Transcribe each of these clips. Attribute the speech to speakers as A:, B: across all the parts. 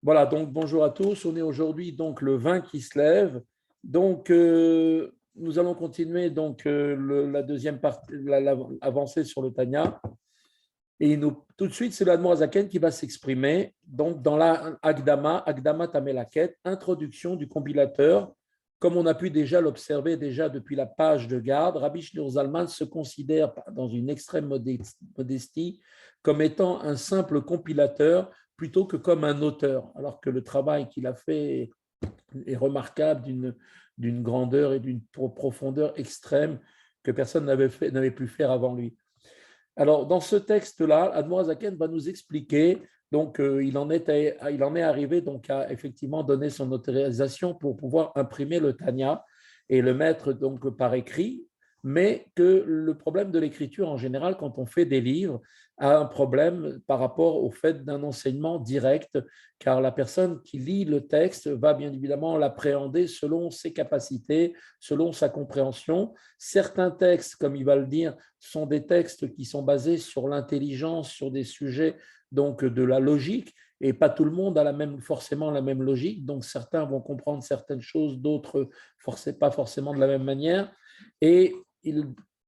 A: Voilà, donc bonjour à tous. On est aujourd'hui donc le 20 qui se lève. Donc nous allons continuer donc la deuxième partie, avancée sur le Tanya. Et tout de suite, c'est l'Admor Azaken qui va s'exprimer. Donc dans la Agdama Tamelaket, introduction du compilateur. Comme on a pu déjà l'observer déjà depuis la page de garde, Rabbi Shneur Zalman se considère dans une extrême modestie comme étant un simple compilateur plutôt que comme un auteur, alors que le travail qu'il a fait est remarquable d'une grandeur et d'une profondeur extrême que personne n'avait pu faire avant lui. Alors, dans ce texte-là, Admor Zaken va nous expliquer, donc il en est arrivé donc à effectivement donner son autorisation pour pouvoir imprimer le Tanya et le mettre donc par écrit, mais que le problème de l'écriture en général, quand on fait des livres, a un problème par rapport au fait d'un enseignement direct, car la personne qui lit le texte va bien évidemment l'appréhender selon ses capacités, selon sa compréhension. Certains textes, comme il va le dire, sont des textes qui sont basés sur l'intelligence, sur des sujets donc de la logique, et pas tout le monde a forcément la même logique, donc certains vont comprendre certaines choses, d'autres pas forcément de la même manière. Et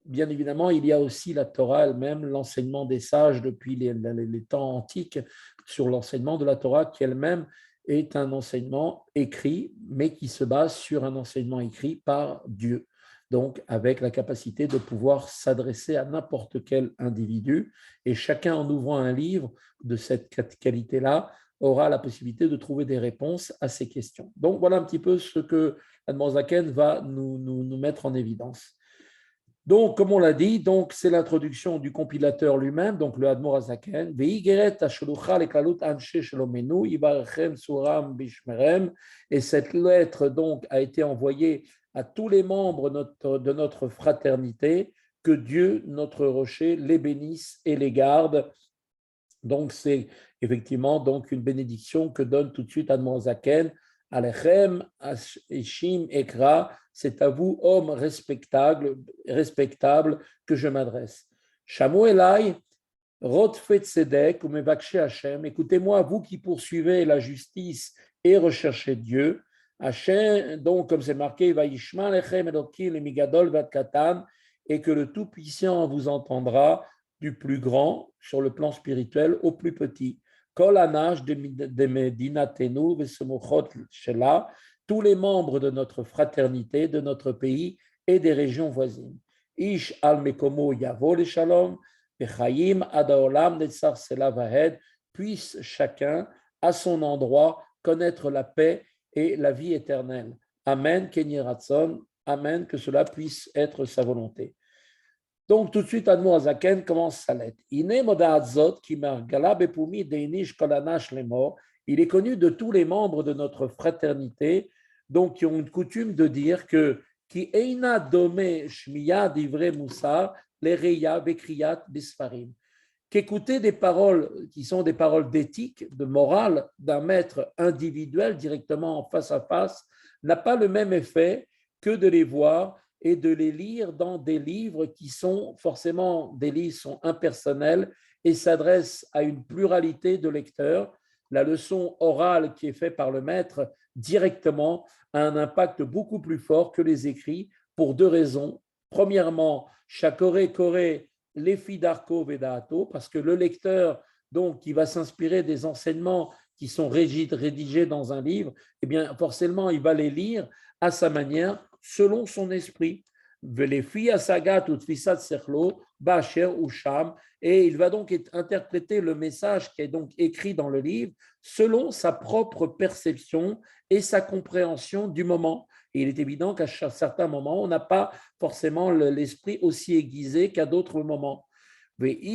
A: bien évidemment, il y a aussi la Torah elle-même, l'enseignement des sages depuis les temps antiques sur l'enseignement de la Torah qui elle-même est un enseignement écrit, mais qui se base sur un enseignement écrit par Dieu. Donc, avec la capacité de pouvoir s'adresser à n'importe quel individu. Et chacun, en ouvrant un livre de cette qualité-là, aura la possibilité de trouver des réponses à ces questions. Donc, voilà un petit peu ce que Admor Zaken va nous mettre en évidence. Donc, comme on l'a dit, donc c'est l'introduction du compilateur lui-même, donc le Admor Azaken. Et cette lettre donc a été envoyée à tous les membres de notre fraternité, que Dieu, notre rocher, les bénisse et les garde. Donc, c'est effectivement donc une bénédiction que donne tout de suite Admor Zaken. Alechem, Eshim, Ekra, c'est à vous, hommes respectables, que je m'adresse. Shamu Elai, Rotfet Tzedek, ou Mevakche Hashem, écoutez-moi, vous qui poursuivez la justice et recherchez Dieu. Hashem, donc, comme c'est marqué, Vaishma Lechem Elokim, le Migadol Vat Katan, et que le Tout-Puissant vous entendra du plus grand sur le plan spirituel au plus petit. Kol Anash de Medinatenu Vesemuchot Shela, tous les membres de notre fraternité, de notre pays et des régions voisines. Ish al Mekomo Yavo le Shalom, Bechaim Adaolam Netzar Sela Vahed, puisse chacun à son endroit connaître la paix et la vie éternelle. Amen, Kenyi Ratson, Amen, que cela puisse être sa volonté. Donc, tout de suite, Admor Azaken commence sa lettre. Il est connu de tous les membres de notre fraternité, donc qui ont une coutume de dire que qui eina dome shmiya d'ivre moussar lereya bekriyat bisfarim, qu'écouter des paroles qui sont des paroles d'éthique, de morale d'un maître individuel directement face à face n'a pas le même effet que de les voir et de les lire dans des livres qui sont forcément des livres sont impersonnels et s'adressent à une pluralité de lecteurs. La leçon orale qui est faite par le maître directement a un impact beaucoup plus fort que les écrits pour deux raisons. Premièrement, Shakore Kore Lefi Darko Vedato, parce que le lecteur donc qui va s'inspirer des enseignements qui sont rédigés dans un livre, eh bien forcément il va les lire à sa manière selon son esprit. Et il va donc interpréter le message qui est donc écrit dans le livre selon sa propre perception et sa compréhension du moment. Et il est évident qu'à certains moments, on n'a pas forcément l'esprit aussi aiguisé qu'à d'autres moments. Et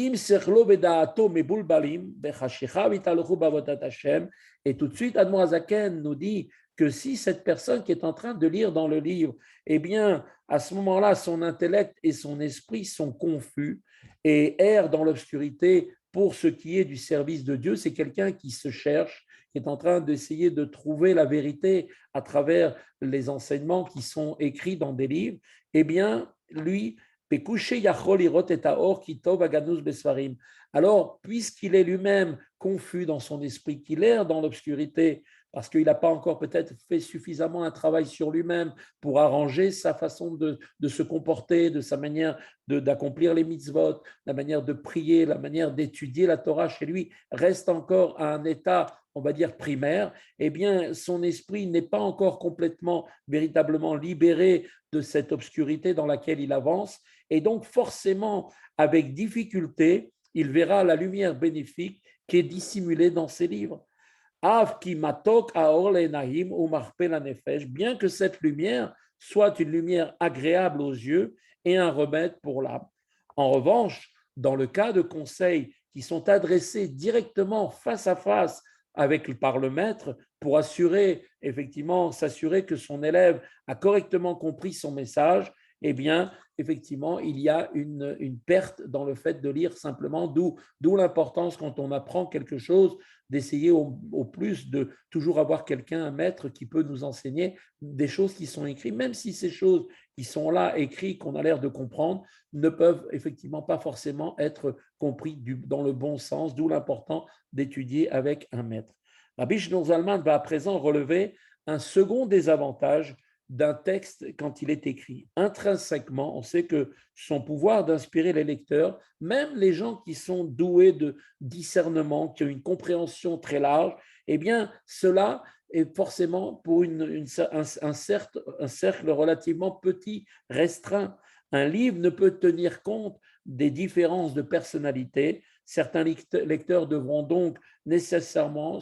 A: tout de suite, Admor Azaken nous dit que si cette personne qui est en train de lire dans le livre, eh bien, à ce moment-là, son intellect et son esprit sont confus et errent dans l'obscurité pour ce qui est du service de Dieu, c'est quelqu'un qui se cherche, qui est en train d'essayer de trouver la vérité à travers les enseignements qui sont écrits dans des livres, eh bien, lui, alors, puisqu'il est lui-même confus dans son esprit, qu'il erre dans l'obscurité, parce qu'il n'a pas encore peut-être fait suffisamment un travail sur lui-même pour arranger sa façon de se comporter, de sa manière d'accomplir les mitzvot, la manière de prier, la manière d'étudier la Torah chez lui, reste encore à un état, on va dire, primaire, eh bien, son esprit n'est pas encore complètement, véritablement libéré de cette obscurité dans laquelle il avance. Et donc, forcément, avec difficulté, il verra la lumière bénéfique qui est dissimulée dans ses livres. Bien que cette lumière soit une lumière agréable aux yeux et un remède pour l'âme. En revanche, dans le cas de conseils qui sont adressés directement face à face par le maître pour s'assurer que son élève a correctement compris son message, eh bien, effectivement, il y a une perte dans le fait de lire simplement, d'où l'importance quand on apprend quelque chose d'essayer au plus de toujours avoir quelqu'un, un maître qui peut nous enseigner des choses qui sont écrites, même si ces choses qui sont là écrites, qu'on a l'air de comprendre, ne peuvent effectivement pas forcément être compris dans le bon sens, d'où l'important d'étudier avec un maître. Rabbi Shneur Zalman va à présent relever un second désavantage d'un texte quand il est écrit. Intrinsèquement, on sait que son pouvoir d'inspirer les lecteurs, même les gens qui sont doués de discernement, qui ont une compréhension très large, eh bien, cela est forcément pour un cercle relativement petit, restreint. Un livre ne peut tenir compte des différences de personnalité. Certains lecteurs seront donc nécessairement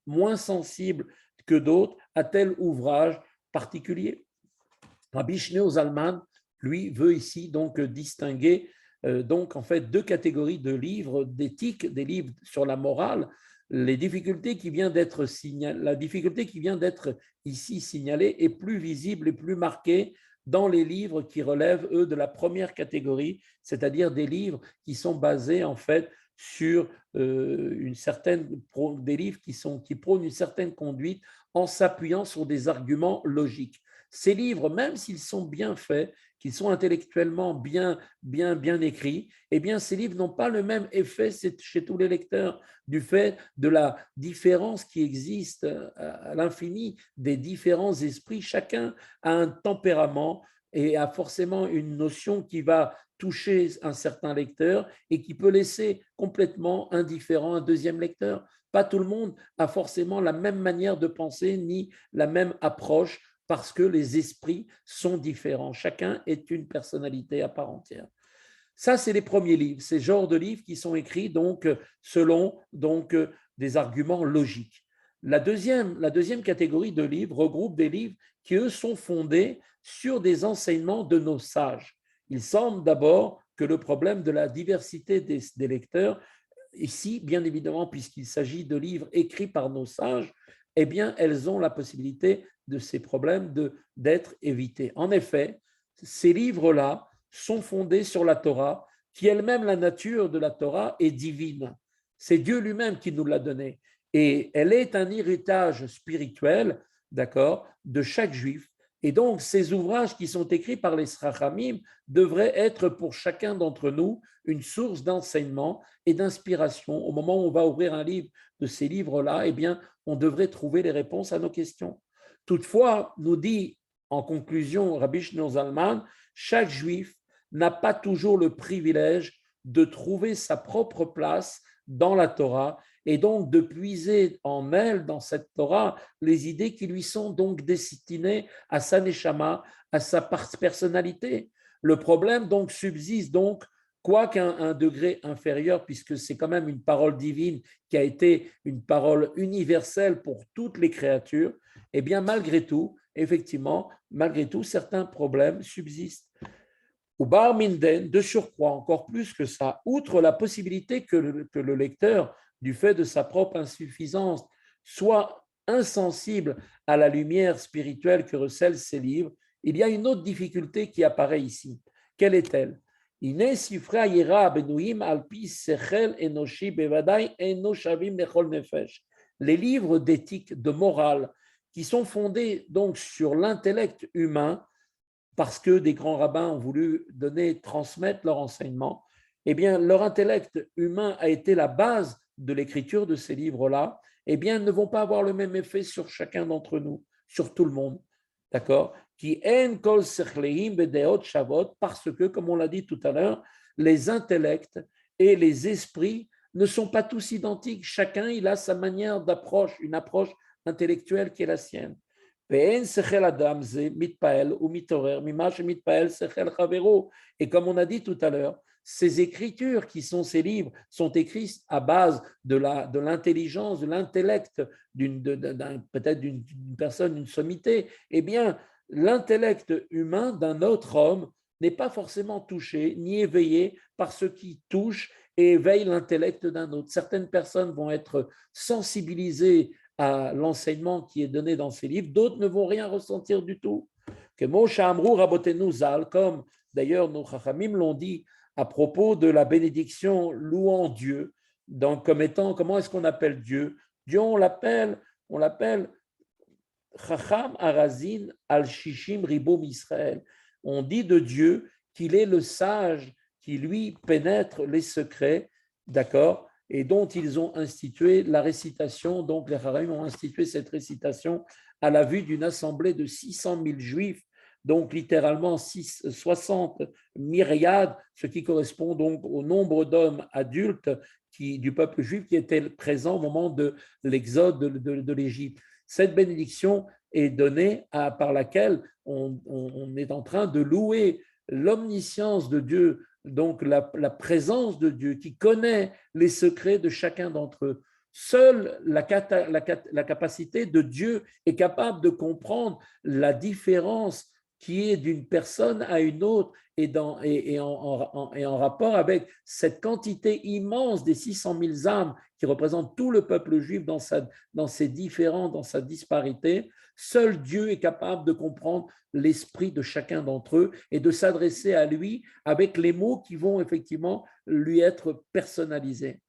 A: moins sensibles que d'autres à tel ouvrage particulier. Rabbi Shneur Zalman, lui, veut ici donc distinguer donc en fait deux catégories de livres d'éthique, des livres sur la morale. La difficulté qui vient d'être ici signalée est plus visible et plus marquée dans les livres qui relèvent, eux, de la première catégorie, c'est-à-dire des livres qui sont basés en fait sur des livres qui prônent une certaine conduite en s'appuyant sur des arguments logiques. Ces livres, même s'ils sont bien faits, qu'ils sont intellectuellement bien écrits, eh bien, ces livres n'ont pas le même effet chez tous les lecteurs du fait de la différence qui existe à l'infini des différents esprits. Chacun a un tempérament et a forcément une notion qui va toucher un certain lecteur et qui peut laisser complètement indifférent un deuxième lecteur. Pas tout le monde a forcément la même manière de penser ni la même approche parce que les esprits sont différents. Chacun est une personnalité à part entière. Ça, c'est les premiers livres, ces genres de livres qui sont écrits donc selon des arguments logiques. La deuxième catégorie de livres regroupe des livres qui, eux, sont fondés sur des enseignements de nos sages. Il semble d'abord que le problème de la diversité des lecteurs, ici, bien évidemment, puisqu'il s'agit de livres écrits par nos sages, eh bien, elles ont la possibilité de ces problèmes d'être évités. En effet, ces livres-là sont fondés sur la Torah, qui elle-même, la nature de la Torah, est divine. C'est Dieu lui-même qui nous l'a donnée. Et elle est un héritage spirituel, d'accord, de chaque juif. Et donc, ces ouvrages qui sont écrits par les Srachamim devraient être pour chacun d'entre nous une source d'enseignement et d'inspiration. Au moment où on va ouvrir un livre de ces livres-là, eh bien, on devrait trouver les réponses à nos questions. Toutefois, nous dit en conclusion Rabbi Shneur Zalman, chaque juif n'a pas toujours le privilège de trouver sa propre place dans la Torah et donc de puiser en elle, dans cette Torah, les idées qui lui sont donc destinées à sa neshama, à sa personnalité. Le problème donc subsiste donc, quoiqu'à un degré inférieur, puisque c'est quand même une parole divine qui a été une parole universelle pour toutes les créatures, eh bien malgré tout, effectivement, malgré tout, certains problèmes subsistent. Ou bar minden, de surcroît, encore plus que ça, outre la possibilité que le lecteur, du fait de sa propre insuffisance, soit insensible à la lumière spirituelle que recèlent ces livres, il y a une autre difficulté qui apparaît ici. Quelle est-elle? Les livres d'éthique, de morale, qui sont fondés donc sur l'intellect humain, parce que des grands rabbins ont voulu transmettre leur enseignement, eh bien, leur intellect humain a été la base de l'écriture de ces livres-là, eh bien, ne vont pas avoir le même effet sur chacun d'entre nous, sur tout le monde. D'accord? Qui en kol sechleim bedeot shavot, parce que, comme on l'a dit tout à l'heure, les intellects et les esprits ne sont pas tous identiques. Chacun, il a sa manière d'approche, une approche intellectuelle qui est la sienne. Et comme on a dit tout à l'heure, ces écritures qui sont ces livres sont écrits à base de l'intelligence, de l'intellect peut-être d'une personne, d'une sommité. Eh bien, l'intellect humain d'un autre homme n'est pas forcément touché ni éveillé par ce qui touche et éveille l'intellect d'un autre. Certaines personnes vont être sensibilisées à l'enseignement qui est donné dans ces livres, d'autres ne vont rien ressentir du tout. Que Moshe Amrou Rabotenu Zal, comme d'ailleurs nos Chachamim l'ont dit à propos de la bénédiction louant Dieu, donc comme étant, comment est-ce qu'on appelle Dieu? Dieu, on l'appelle Chacham Arazin al-Shishim Ribom Israël. On dit de Dieu qu'il est le sage qui lui pénètre les secrets, d'accord, et dont ils ont institué la récitation. Donc les Chachamim ont institué cette récitation à la vue d'une assemblée de 600 000 juifs, donc littéralement 60 myriades, ce qui correspond donc au nombre d'hommes adultes du peuple juif qui étaient présents au moment de l'exode de l'Égypte. Cette bénédiction est donnée par laquelle on est en train de louer l'omniscience de Dieu, donc la présence de Dieu qui connaît les secrets de chacun d'entre eux. Seule la capacité de Dieu est capable de comprendre la différence qui est d'une personne à une autre et en rapport avec cette quantité immense des 600 000 âmes qui représentent tout le peuple juif dans sa disparité. Seul Dieu est capable de comprendre l'esprit de chacun d'entre eux et de s'adresser à lui avec les mots qui vont effectivement lui être personnalisés.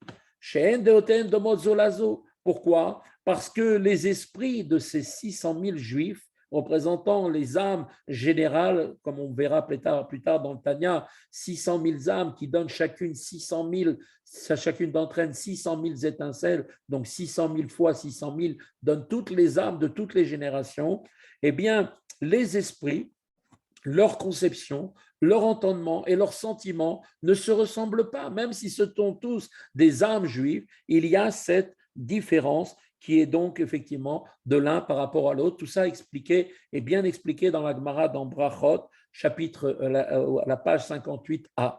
A: Pourquoi? Parce que les esprits de ces 600 000 juifs représentant les âmes générales, comme on verra plus tard dans le Tanya, 600 000 âmes qui donnent chacune d'entre elles 600 000 étincelles, donc 600 000 fois 600 000 donnent toutes les âmes de toutes les générations. Eh bien, les esprits, leur conception, leur entendement et leurs sentiments ne se ressemblent pas, même si ce sont tous des âmes juives, il y a cette différence qui est donc effectivement de l'un par rapport à l'autre. Tout ça expliqué est bien expliqué dans la Gemara dans Brachot, chapitre la page 58a.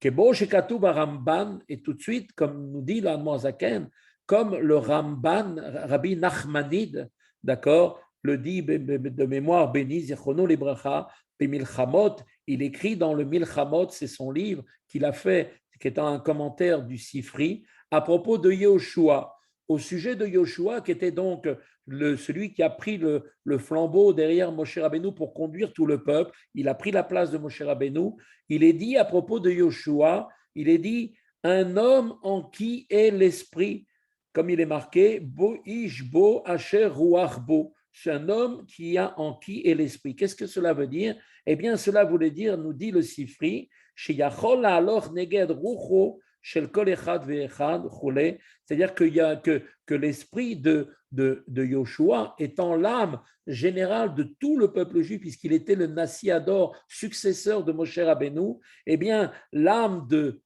A: Kebo shekatuv Ramban, et tout de suite, comme nous dit l'Admoazaken, comme le Ramban, Rabbi Nachmanide, d'accord, le dit de mémoire béni, Zichrono Libracha, Milchamot, il écrit dans le Milchamot, c'est son livre qu'il a fait, qui est un commentaire du Sifri, à propos de Yoshua, au sujet de Yoshua, qui était donc celui qui a pris le flambeau derrière Moshe Rabbeinu pour conduire tout le peuple. Il a pris la place de Moshe Rabbeinu. Il est dit à propos de Yoshua, il est dit un homme en qui est l'esprit, comme il est marqué, Bo ish bo asher ruach bo. C'est un homme qui a en qui est l'esprit. Qu'est-ce que cela veut dire? Eh bien, cela voulait dire, nous dit le Sifri, Sheyachol alors neged rucho shel kol echad ve'echad chule. C'est-à-dire que l'esprit de Yoshua étant l'âme générale de tout le peuple juif, puisqu'il était le Nassi Ador, successeur de Moshe Rabbeinu, eh bien, l'âme de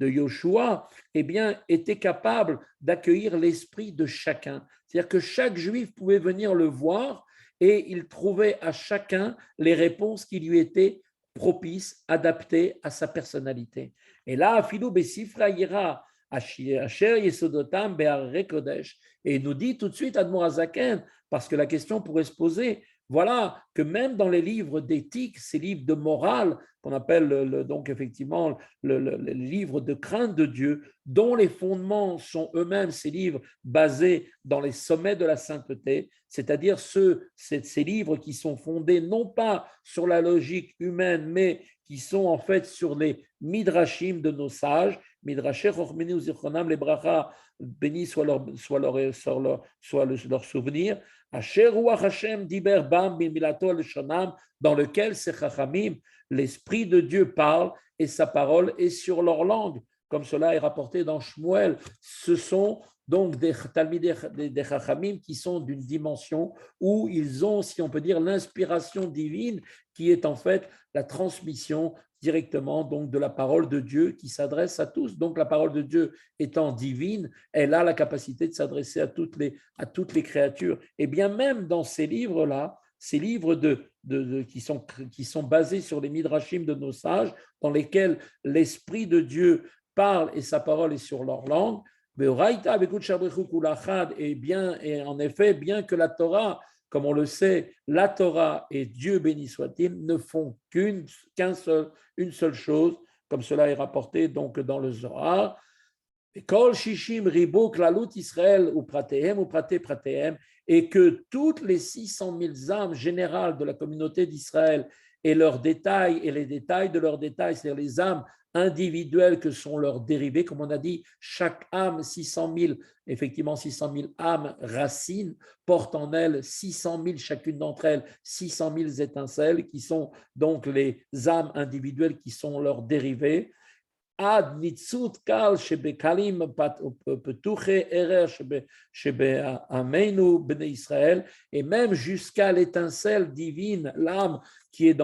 A: Yoshua, eh bien, était capable d'accueillir l'esprit de chacun. C'est-à-dire que chaque juif pouvait venir le voir et il trouvait à chacun les réponses qui lui étaient propices, adaptées à sa personnalité. Et là, Filou Besifra ira Asher Yesodotam Be'arre Kodesh. Et il nous dit tout de suite Admor Hazaken, parce que la question pourrait se poser, voilà, que même dans les livres d'éthique, ces livres de morale, qu'on appelle donc effectivement le livre de crainte de Dieu, dont les fondements sont eux-mêmes ces livres basés dans les sommets de la sainteté, c'est-à-dire ces livres qui sont fondés non pas sur la logique humaine, mais qui sont en fait sur les midrashim de nos sages, Midrashé Chochmeni ou Zichronam les bracha, béni soit leur souvenir. Asher Ruach Hashem diber bam milato l'shonam, dans lequel ces chachamim, l'esprit de Dieu parle et sa parole est sur leur langue, comme cela est rapporté dans Shmuel. Ce sont donc des chachamim qui sont d'une dimension où ils ont, si on peut dire, l'inspiration divine qui est en fait la transmission directement donc de la parole de Dieu qui s'adresse à tous. Donc la parole de Dieu étant divine, elle a la capacité de s'adresser à toutes les créatures. Et bien même dans ces livres-là, ces livres qui sont basés sur les midrashim de nos sages, dans lesquels l'Esprit de Dieu parle et sa parole est sur leur langue, et en effet, bien que la Torah, comme on le sait, la Torah et Dieu béni soit-il ne font une seule chose, comme cela est rapporté donc dans le Zohar. Kol shishim ribo klalut Israël ou pratehem, et que toutes les 600 000 âmes générales de la communauté d'Israël et leurs détails et les détails de leurs détails, c'est-à-dire les âmes individuelles que sont leurs dérivés, comme on a dit, chaque âme, 600 000, effectivement 600 000 âmes racines, portent en elles 600 000, chacune d'entre elles, 600 000 étincelles, qui sont donc les âmes individuelles qui sont leurs dérivés. Ad nitzut kal shebekalim petuche erer shebeameinu bnei Israël, et même jusqu'à l'étincelle divine, l'âme qui est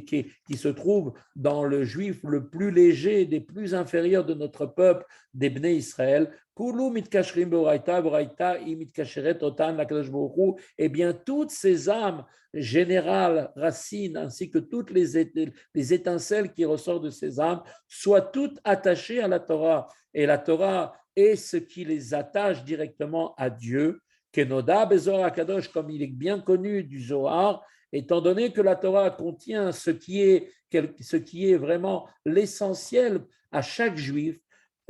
A: qui se trouve dans le juif le plus léger, des plus inférieurs de notre peuple, des bnei Israël. Kulu mitkashrim beoraita, beoraita imitkasheret otan lakadosh baruch hu. Eh bien, toutes ces âmes générales, racines, ainsi que toutes les étincelles qui ressortent de ces âmes, soient toutes attachées à la Torah. Et la Torah est ce qui les attache directement à Dieu. Kenoda bezoar akadosh, comme il est bien connu du Zohar, étant donné que la Torah contient ce qui est vraiment l'essentiel à chaque juif,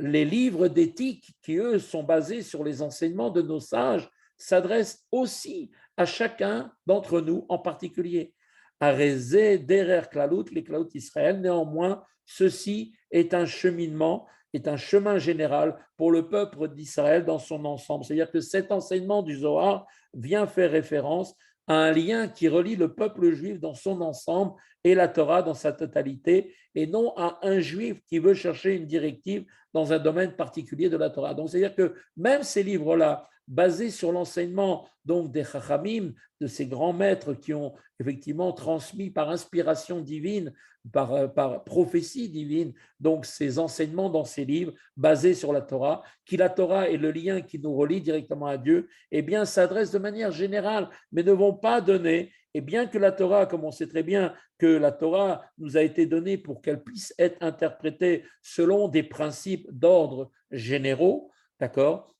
A: les livres d'éthique qui, eux, sont basés sur les enseignements de nos sages, s'adressent aussi à chacun d'entre nous en particulier. Arezé derer klalut, les klalut Israël, néanmoins, ceci est un cheminement, est un chemin général pour le peuple d'Israël dans son ensemble. C'est-à-dire que cet enseignement du Zohar vient faire référence à un lien qui relie le peuple juif dans son ensemble et la Torah dans sa totalité, et non à un juif qui veut chercher une directive dans un domaine particulier de la Torah. Donc, c'est-à-dire que même ces livres-là, basés sur l'enseignement donc des Chachamim, de ces grands maîtres qui ont effectivement transmis par inspiration divine, par prophétie divine, donc ces enseignements dans ces livres basés sur la Torah, la Torah est le lien qui nous relie directement à Dieu, eh bien, s'adressent de manière générale, mais ne vont pas donner. Et bien que la Torah, comme on sait très bien que la Torah nous a été donnée pour qu'elle puisse être interprétée selon des principes d'ordre généraux, d'accord,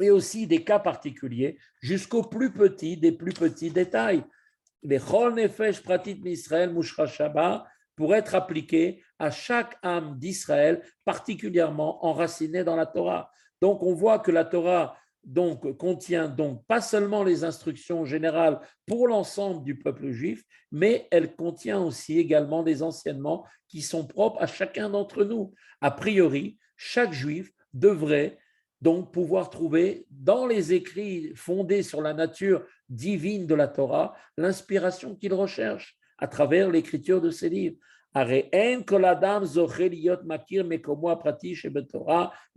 A: et aussi des cas particuliers, jusqu'aux plus petits, des plus petits détails. Les chol nefesh pratit d'Israël mushra shaba, pour être appliqués à chaque âme d'Israël, particulièrement enracinée dans la Torah. Donc, on voit que la Torah contient donc pas seulement les instructions générales pour l'ensemble du peuple juif, mais elle contient aussi également des enseignements qui sont propres à chacun d'entre nous. A priori, chaque juif devrait donc pouvoir trouver dans les écrits fondés sur la nature divine de la Torah l'inspiration qu'il recherche à travers l'écriture de ces livres. Mais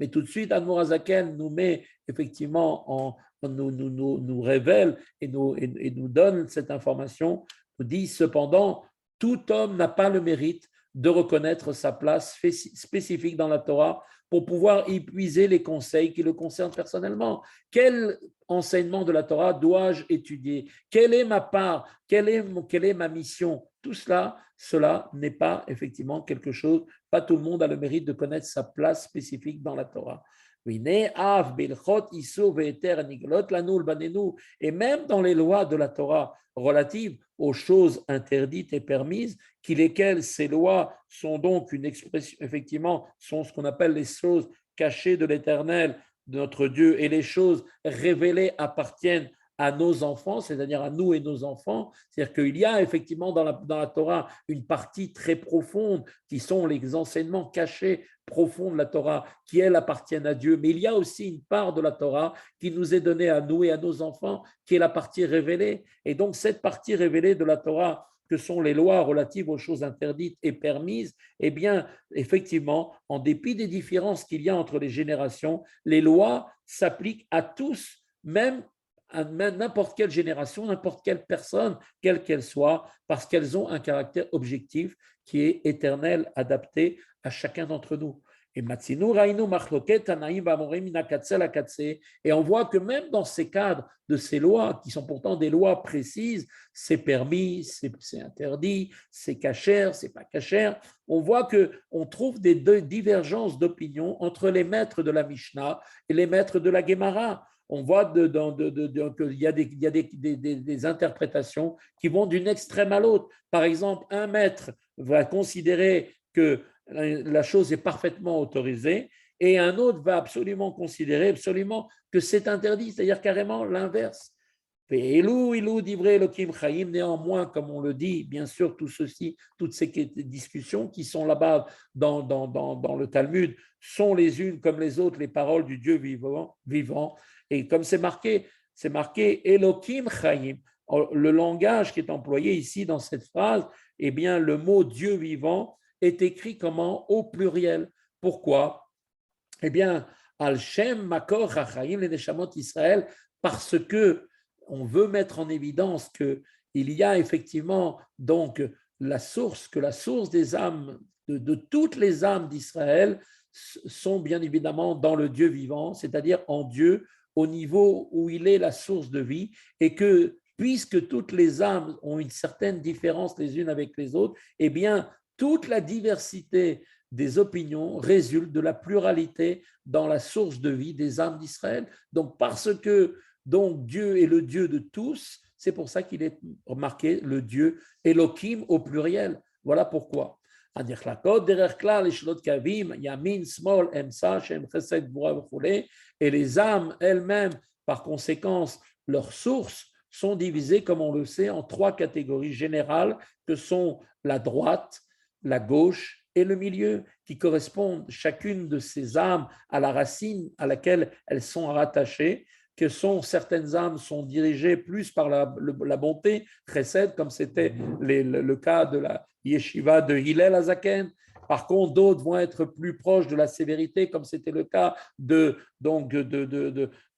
A: tout de suite, Admor Hazaken nous met effectivement, nous révèle et nous donne cette information, nous dit cependant, tout homme n'a pas le mérite de reconnaître sa place spécifique dans la Torah pour pouvoir y puiser les conseils qui le concernent personnellement. Quel enseignement de la Torah dois-je étudier? Quelle est ma part? Quelle est ma mission? Tout cela n'est pas effectivement quelque chose, pas tout le monde a le mérite de connaître sa place spécifique dans la Torah. Et même dans les lois de la Torah relatives aux choses interdites et permises, lesquelles ces lois sont donc une expression, effectivement, sont ce qu'on appelle les choses cachées de l'Éternel, de notre Dieu, et les choses révélées appartiennent à nos enfants, c'est-à-dire à nous et nos enfants. C'est-à-dire qu'il y a effectivement dans la Torah une partie très profonde qui sont les enseignements cachés profonds de la Torah qui, elles, appartiennent à Dieu. Mais il y a aussi une part de la Torah qui nous est donnée à nous et à nos enfants, qui est la partie révélée. Et donc, cette partie révélée de la Torah, que sont les lois relatives aux choses interdites et permises, eh bien, effectivement, en dépit des différences qu'il y a entre les générations, les lois s'appliquent à tous, même à n'importe quelle génération, n'importe quelle personne, quelle qu'elle soit, parce qu'elles ont un caractère objectif qui est éternel, adapté à chacun d'entre nous. Et on voit que même dans ces cadres de ces lois, qui sont pourtant des lois précises, c'est permis, c'est interdit, c'est cachère, c'est pas cachère, on voit qu'on trouve des divergences d'opinion entre les maîtres de la Mishnah et les maîtres de la Gemara. On voit qu'il y a, des interprétations qui vont d'une extrême à l'autre. Par exemple, un maître va considérer que la chose est parfaitement autorisée et un autre va absolument considérer que c'est interdit, c'est-à-dire carrément l'inverse. Néanmoins, comme on le dit, bien sûr, tout ceci, toutes ces discussions qui sont là-bas dans le Talmud sont les unes comme les autres les paroles du Dieu vivant. Et comme c'est marqué Elohim Chaim. Le langage qui est employé ici dans cette phrase, eh bien, le mot Dieu vivant est écrit comment? Au pluriel. Pourquoi? Eh bien, Al-Shem Makor HaChaim, les Neshamot Israël, parce que on veut mettre en évidence qu'il y a effectivement donc la source des âmes, de toutes les âmes d'Israël, sont bien évidemment dans le Dieu vivant, c'est-à-dire en Dieu, au niveau où il est la source de vie, et que puisque toutes les âmes ont une certaine différence les unes avec les autres, eh bien, toute la diversité des opinions résulte de la pluralité dans la source de vie des âmes d'Israël. Donc, parce que donc, Dieu est le Dieu de tous, c'est pour ça qu'il est marqué le Dieu Elohim au pluriel. Voilà pourquoi. Et les âmes elles-mêmes, par conséquence, leurs sources sont divisées, comme on le sait, en trois catégories générales que sont la droite, la gauche et le milieu, qui correspondent chacune de ces âmes à la racine à laquelle elles sont rattachées, que certaines âmes sont dirigées plus par la bonté, chesed, comme c'était le cas de la yeshiva de Hillel Azaken. Par contre, d'autres vont être plus proches de la sévérité, comme c'était le cas de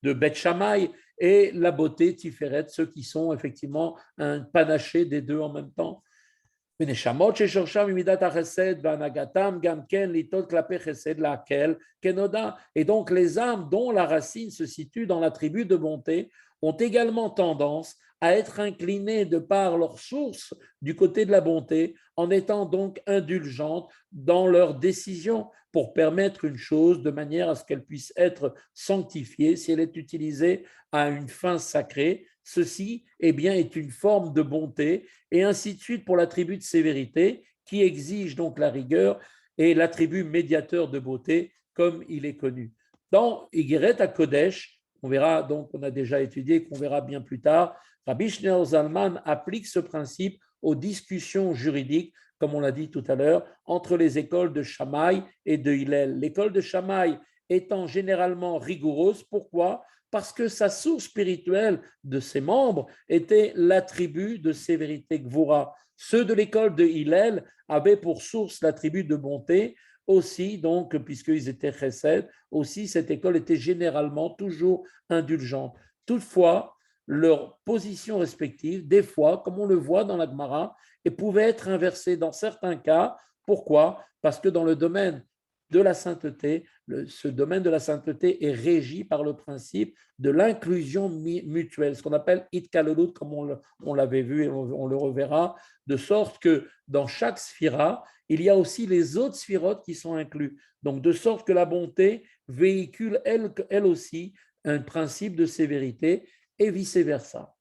A: Beth Shammai, et la beauté, Tiferet, ceux qui sont effectivement un panaché des deux en même temps. Et donc les âmes dont la racine se situe dans l'attribut de bonté ont également tendance à être inclinées de par leur source du côté de la bonté, en étant donc indulgentes dans leurs décisions pour permettre une chose de manière à ce qu'elle puisse être sanctifiée si elle est utilisée à une fin sacrée. Ceci, eh bien, est une forme de bonté, et ainsi de suite pour l'attribut de sévérité qui exige donc la rigueur, et l'attribut médiateur de beauté comme il est connu. Dans Igeret à Kodesh, on verra donc, on a déjà étudié, qu'on verra bien plus tard, Rabbi Shneur Zalman applique ce principe aux discussions juridiques, comme on l'a dit tout à l'heure, entre les écoles de Shammai et de Hillel. L'école de Shammai étant généralement rigoureuse, pourquoi? Parce que sa source spirituelle de ses membres était l'attribut de sévérité Gvura. Ceux de l'école de Hillel avaient pour source l'attribut de bonté, aussi, donc, puisqu'ils étaient chesed, aussi cette école était généralement toujours indulgente. Toutefois, leurs positions respectives, des fois, comme on le voit dans la Gemara, pouvaient être inversées dans certains cas. Pourquoi? Parce que dans le domaine de la sainteté, ce domaine de la sainteté est régi par le principe de l'inclusion mutuelle, ce qu'on appelle itkalolut, comme on l'avait vu et on le reverra, de sorte que dans chaque sphira, il y a aussi les autres sphirotes qui sont inclus. Donc, de sorte que la bonté véhicule elle aussi un principe de sévérité et vice-versa.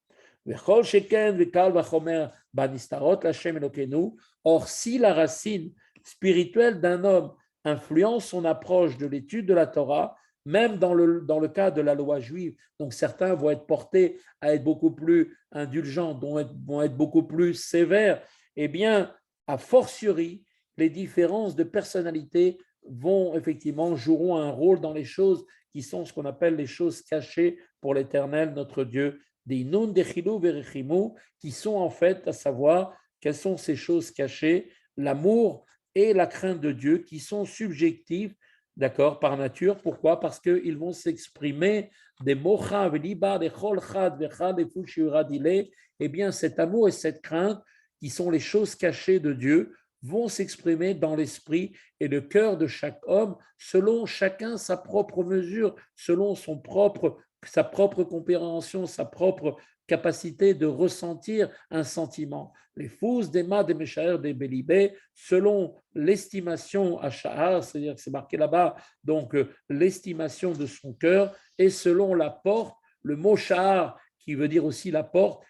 A: Or, si la racine spirituelle d'un homme influence son approche de l'étude de la Torah, même dans le cas de la loi juive. Donc certains vont être portés à être beaucoup plus indulgents, vont être beaucoup plus sévères. Eh bien, a fortiori, les différences de personnalité vont effectivement joueront un rôle dans les choses qui sont ce qu'on appelle les choses cachées pour l'Éternel, notre Dieu, des nun, des chilou, verichimu, qui sont en fait à savoir quelles sont ces choses cachées, l'amour et la crainte de Dieu qui sont subjectifs, d'accord, par nature. Pourquoi? Parce qu'ils vont s'exprimer des mocha, veliba, des cholchad, vechad, des fushiuradile. Eh bien, cet amour et cette crainte, qui sont les choses cachées de Dieu, vont s'exprimer dans l'esprit et le cœur de chaque homme, selon chacun sa propre mesure, selon sa propre compréhension, sa propre capacité de ressentir un sentiment. Les fous des mâts des méchaër des bélibés, selon l'estimation à Shahar, c'est-à-dire que c'est marqué là-bas, donc l'estimation de son cœur, et selon la porte, le mot Shahar, qui veut dire aussi la porte,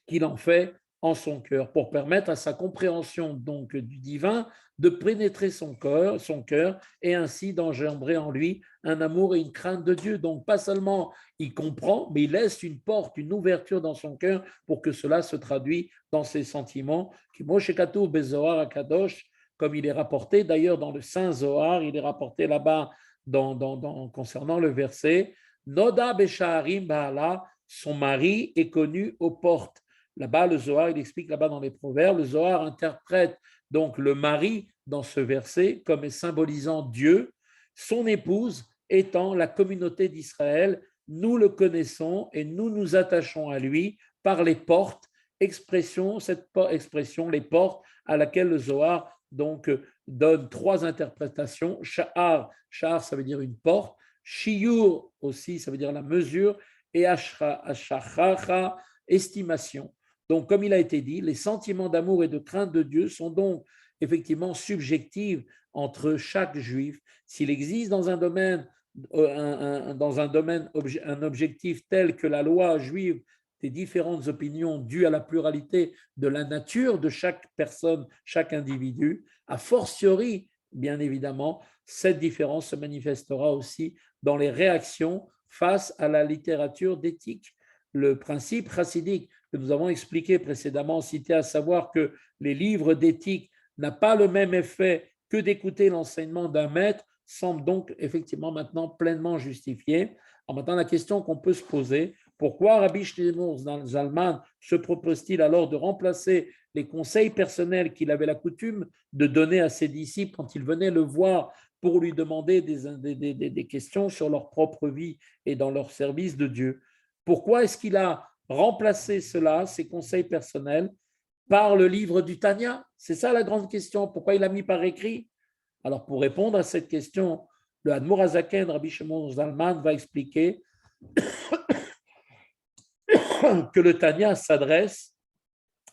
A: qu'il en fait en son cœur, pour permettre à sa compréhension donc du divin de pénétrer son cœur et ainsi d'engendrer en lui un amour et une crainte de Dieu. Donc pas seulement il comprend, mais il laisse une porte, une ouverture dans son cœur pour que cela se traduise dans ses sentiments. Moshekatu Bezohar Akadosh, comme il est rapporté d'ailleurs dans le Saint Zohar, il est rapporté là-bas concernant le verset Noda Beshaharim Baala, son mari est connu aux portes. Là-bas, le Zohar, il explique là-bas dans les Proverbes, le Zohar interprète donc le mari dans ce verset comme symbolisant Dieu, son épouse étant la communauté d'Israël. Nous le connaissons et nous nous attachons à lui par les portes, cette expression, les portes, à laquelle le Zohar donc donne trois interprétations. Sha'ar, ça veut dire une porte. Shiur aussi, ça veut dire la mesure. Et Ashachacha, estimation. Donc, comme il a été dit, les sentiments d'amour et de crainte de Dieu sont donc effectivement subjectifs entre chaque juif. S'il existe dans un domaine, un objectif tel que la loi juive des différentes opinions dues à la pluralité de la nature de chaque personne, chaque individu, a fortiori, bien évidemment, cette différence se manifestera aussi dans les réactions face à la littérature d'éthique. Le principe chassidique que nous avons expliqué précédemment, cité, à savoir que les livres d'éthique n'ont pas le même effet que d'écouter l'enseignement d'un maître, semble donc effectivement maintenant pleinement justifié. En maintenant, la question qu'on peut se poser, pourquoi Rabbi Shlomo Zalman se propose-t-il alors de remplacer les conseils personnels qu'il avait la coutume de donner à ses disciples quand ils venaient le voir pour lui demander des questions sur leur propre vie et dans leur service de Dieu? Pourquoi est-ce qu'il a remplacé cela, ses conseils personnels, par le livre du Tanya? C'est ça la grande question. Pourquoi il l'a mis par écrit? Alors, pour répondre à cette question, le Admour Hazaken, Rabbi Shimon Zalman, va expliquer que le Tanya s'adresse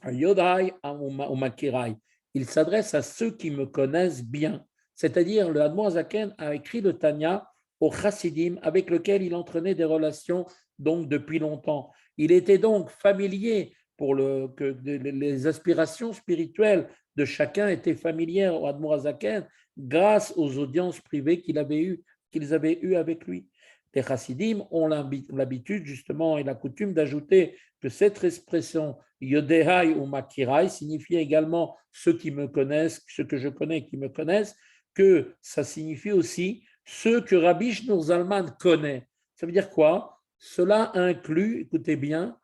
A: à Yodai ou Makirai. Il s'adresse à ceux qui me connaissent bien. C'est-à-dire, le Admour Hazaken a écrit le Tanya au Chassidim, avec lequel il entraînait des relations donc depuis longtemps. Il était donc familier que les aspirations spirituelles de chacun étaient familières au Admour Hazaken grâce aux audiences privées qu'ils avaient eues avec lui. Les chassidim ont l'habitude justement et la coutume d'ajouter que cette expression Yodehai ou Makirai signifie également ceux qui me connaissent, ceux que je connais et qui me connaissent, que ça signifie aussi ceux que Rabbi Shneur Zalman connaît. Ça veut dire quoi? Cela inclut, écoutez bien,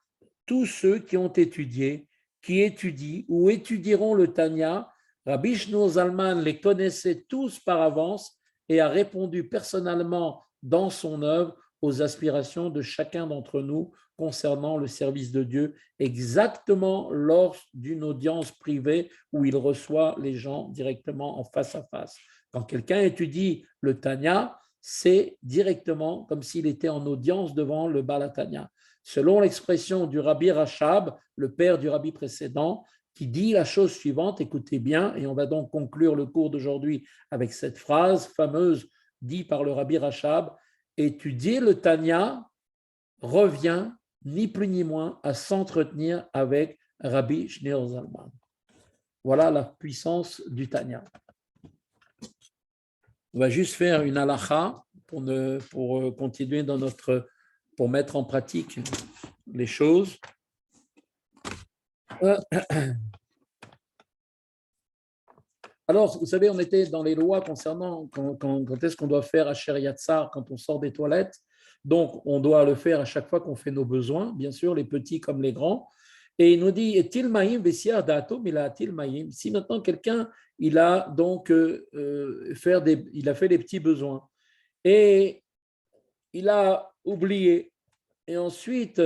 A: tous ceux qui ont étudié, qui étudient ou étudieront le Tanya. Rabbi Shneur Zalman les connaissait tous par avance et a répondu personnellement dans son œuvre aux aspirations de chacun d'entre nous concernant le service de Dieu, exactement lors d'une audience privée où il reçoit les gens directement en face à face. Quand quelqu'un étudie le Tanya, c'est directement comme s'il était en audience devant le Baal HaTanya. Selon l'expression du Rabbi Rachab, le père du Rabbi précédent, qui dit la chose suivante, écoutez bien, et on va donc conclure le cours d'aujourd'hui avec cette phrase fameuse dite par le Rabbi Rachab: étudier le Tanya revient ni plus ni moins à s'entretenir avec Rabbi Shneur Zalman. Voilà la puissance du Tanya. On va juste faire une halakha pour continuer pour mettre en pratique les choses. Alors, vous savez, on était dans les lois concernant quand est-ce qu'on doit faire Asher Yatsar quand on sort des toilettes. Donc, on doit le faire à chaque fois qu'on fait nos besoins, bien sûr, les petits comme les grands. Et il nous dit, Etil Maïm, Vessiar Dato, Milatil Maïm. Si maintenant quelqu'un, il a donc il a fait les petits besoins et il a oublié, et ensuite,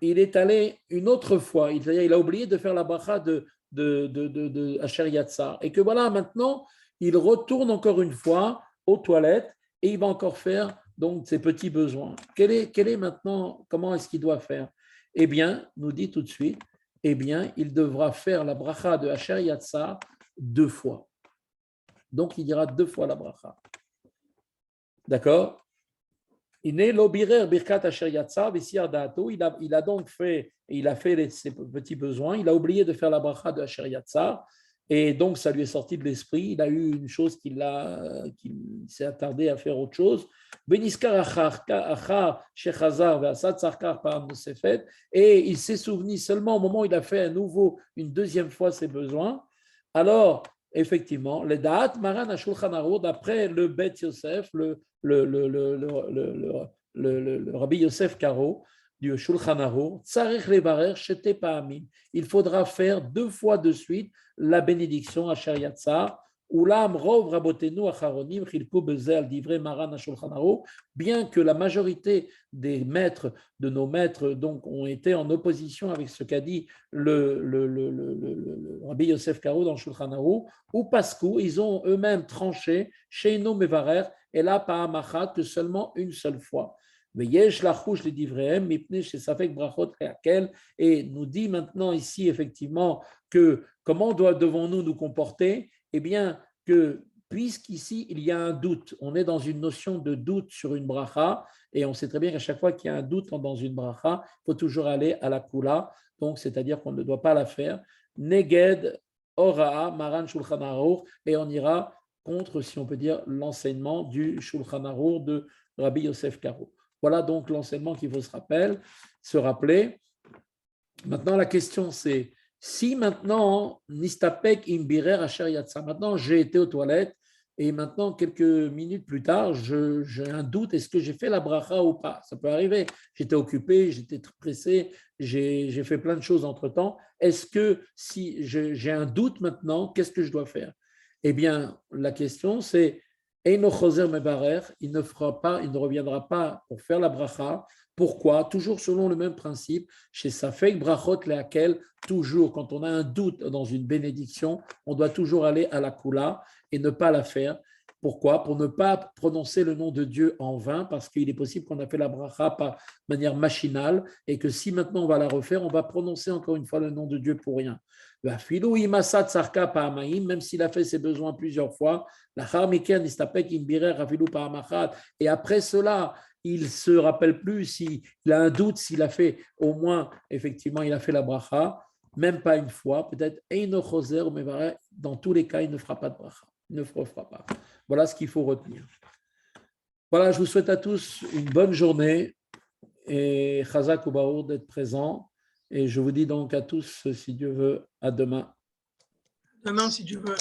A: il est allé une autre fois, c'est-à-dire il a oublié de faire la bracha de Asher Yatsar. Et que voilà, maintenant, il retourne encore une fois aux toilettes et il va encore faire donc ses petits besoins. Quel est maintenant, comment est-ce qu'il doit faire? Eh bien, nous dit tout de suite, eh bien, il devra faire la bracha de Asher Yatsar 2 fois. Donc, il dira 2 fois la bracha. D'accord? Il a donc fait, ses petits besoins, il a oublié de faire la bracha de Asher Yatsar, et donc ça lui est sorti de l'esprit, il a eu une chose qu'il s'est attardé à faire autre chose. Et il s'est souvenu seulement au moment où il a fait à nouveau une deuxième fois ses besoins. Alors, effectivement, le Da'at Maran HaShulchan Aruch, d'après le Bet Yosef, le Rabbi Yosef Karo du Shulchan Aruch, Tzarech Levarer Shete Pa'amim. Il faudra faire 2 fois de suite la bénédiction à Asher Yatsar. Ulam Rov Rabotenu Acharonim Chilku Bezel Divrei Maran HaShulchan Aruch. Bien que la majorité des maîtres, de nos maîtres, donc, ont été en opposition avec ce qu'a dit le Rabbi Yosef Karo dans le Shulchan Aruch, ou Paskou, ils ont eux-mêmes tranché Sheino Mevarer, et là, Pa'amachat, que seulement une seule fois. Et nous dit maintenant ici, effectivement, que comment devons-nous nous comporter? Eh bien, que puisqu'ici, il y a un doute, on est dans une notion de doute sur une bracha, et on sait très bien qu'à chaque fois qu'il y a un doute dans une bracha, il faut toujours aller à la kula, donc c'est-à-dire qu'on ne doit pas la faire. Neged, Ora, Maran, Shulchan Aruch, et on ira contre, si on peut dire, l'enseignement du Shulchan Aruch de Rabbi Yosef Karo. Voilà donc l'enseignement qu'il faut se rappeler. Maintenant, la question c'est, si maintenant, Nistapek imbirer Asher Yatsa, maintenant j'ai été aux toilettes et maintenant, quelques minutes plus tard, j'ai un doute, est-ce que j'ai fait la bracha ou pas? Ça peut arriver, j'étais occupé, j'étais pressé, j'ai fait plein de choses entre-temps. Est-ce que si j'ai un doute maintenant, qu'est-ce que je dois faire? Eh bien, la question c'est, Eino Choser Mebarer, il ne reviendra pas pour faire la bracha. Pourquoi? Toujours selon le même principe, chez Safek Brachot Leakel, toujours quand on a un doute dans une bénédiction, on doit toujours aller à la Kula et ne pas la faire. Pourquoi? Pour ne pas prononcer le nom de Dieu en vain, parce qu'il est possible qu'on a fait la bracha par manière machinale et que si maintenant on va la refaire, on va prononcer encore une fois le nom de Dieu pour rien. Même s'il a fait ses besoins plusieurs fois, et après cela, il ne se rappelle plus s'il a un doute, s'il a fait au moins, effectivement, il a fait la bracha, même pas une fois, peut-être, dans tous les cas, il ne fera pas de bracha. Il ne fera pas. Voilà ce qu'il faut retenir. Voilà, je vous souhaite à tous une bonne journée et Chazak Ubaour d'être présent. Et je vous dis donc à tous, si Dieu veut, à demain.
B: Demain, si Dieu veut.